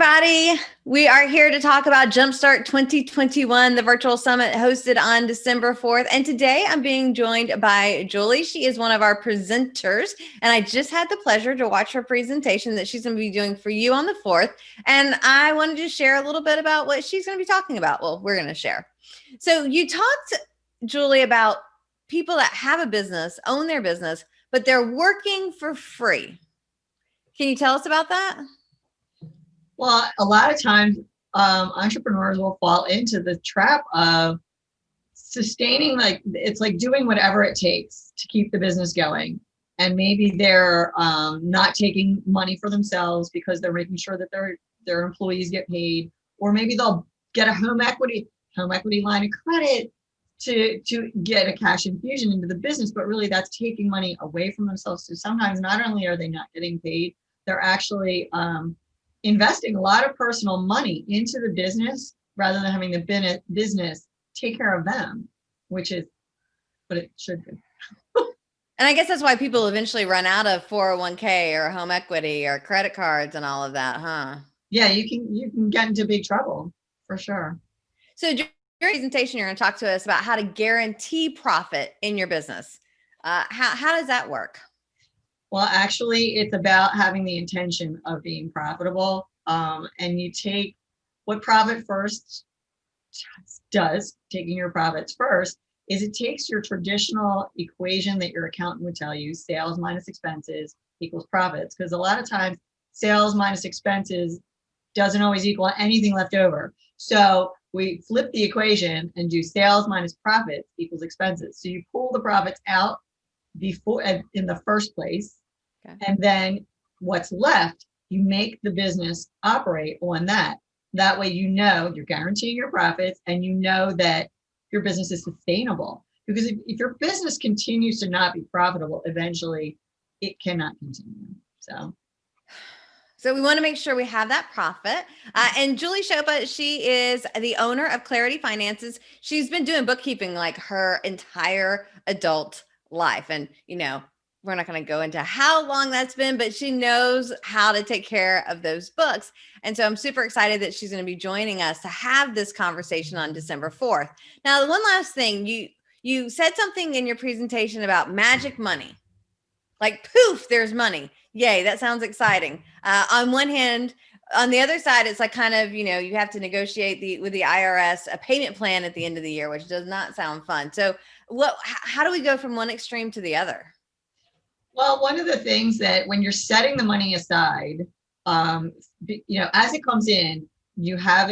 everybody. We are here to talk about Jumpstart 2021, the virtual summit hosted on December 4th. And today I'm being joined by Julie. She is one of our presenters, and I just had the pleasure to watch her presentation that she's going to be doing for you on the 4th. And I wanted to share a little bit about what she's going to be talking about. Well, we're going to share. So you talked, Julie, about people that have a business, own their business, but they're working for free. Can you tell us about that? Well, a lot of times entrepreneurs will fall into the trap of sustaining, it's like doing whatever it takes to keep the business going. And maybe they're not taking money for themselves because they're making sure that their employees get paid, or maybe they'll get a home equity line of credit to get a cash infusion into the business, but really that's taking money away from themselves. So sometimes not only are they not getting paid, they're actually investing a lot of personal money into the business rather than having the business take care of them, which is what it should be. And I guess that's why people eventually run out of 401k or home equity or credit cards and all of that, huh? Yeah, you can get into big trouble for sure. So during your presentation, you're going to talk to us about how to guarantee profit in your business. How does that work? Well, actually, it's about having the intention of being profitable. And you take what Profit First does, taking your profits first, is it takes your traditional equation that your accountant would tell you, sales minus expenses equals profits. Because a lot of times, sales minus expenses doesn't always equal anything left over. So we flip the equation and do sales minus profits equals expenses. So you pull the profits out before in the first place. Okay. And then what's left, you make the business operate on that. That way, you know, you're guaranteeing your profits and you know that your business is sustainable. Because if your business continues to not be profitable, eventually it cannot continue. So we want to make sure we have that profit. And Julie Shopa, she is the owner of Clarity Finances. She's been doing bookkeeping like her entire adult life. And, you know, we're not going to go into how long that's been, but she knows how to take care of those books. And so I'm super excited that she's going to be joining us to have this conversation on December 4th. Now, the one last thing, you said something in your presentation about magic money. Like poof, there's money. Yay, that sounds exciting. On one hand, on the other side, it's like kind of, you know, you have to negotiate with the IRS a payment plan at the end of the year, which does not sound fun. So how do we go from one extreme to the other? Well, one of the things that when you're setting the money aside, you know, as it comes in, you have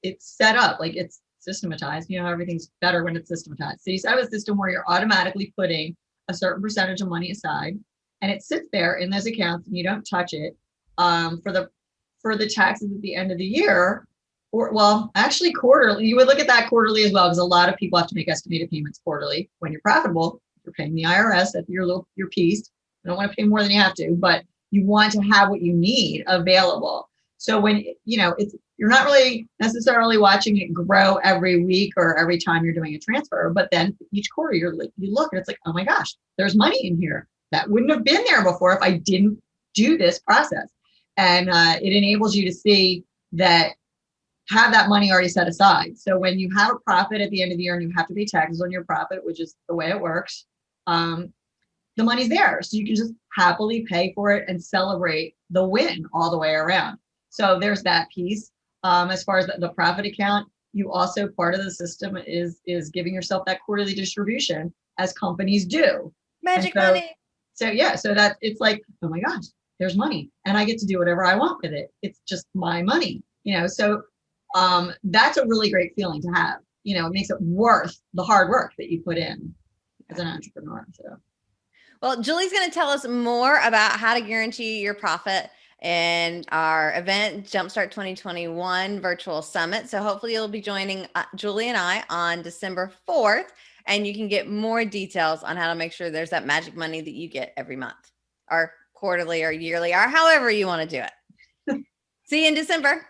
it's set up, like it's systematized. You know, everything's better when it's systematized. So you set up a system where you're automatically putting a certain percentage of money aside, and it sits there in those accounts, and you don't touch it for the taxes at the end of the year. Or, well, actually quarterly. You would look at that quarterly as well, because a lot of people have to make estimated payments quarterly. When you're profitable, you're paying the IRS at your piece. You don't want to pay more than you have to, but you want to have what you need available. So when, you know, you're not really necessarily watching it grow every week or every time you're doing a transfer, but then each quarter you look and it's like, oh my gosh, there's money in here that wouldn't have been there before if I didn't do this process. And it enables you to see that, have that money already set aside. So when you have a profit at the end of the year and you have to pay taxes on your profit, which is the way it works, the money's there. So you can just happily pay for it and celebrate the win all the way around. So there's that piece. As far as the profit account, you also, part of the system is giving yourself that quarterly distribution, as companies do. Magic money. So yeah, so that it's like, oh my gosh, there's money and I get to do whatever I want with it. It's just my money, you know? So that's a really great feeling to have. You know, it makes it worth the hard work that you put in as an entrepreneur. So. Well, Julie's going to tell us more about how to guarantee your profit in our event, Jumpstart 2021 Virtual Summit. So hopefully you'll be joining Julie and I on December 4th, and you can get more details on how to make sure there's that magic money that you get every month or quarterly or yearly or however you want to do it. See you in December.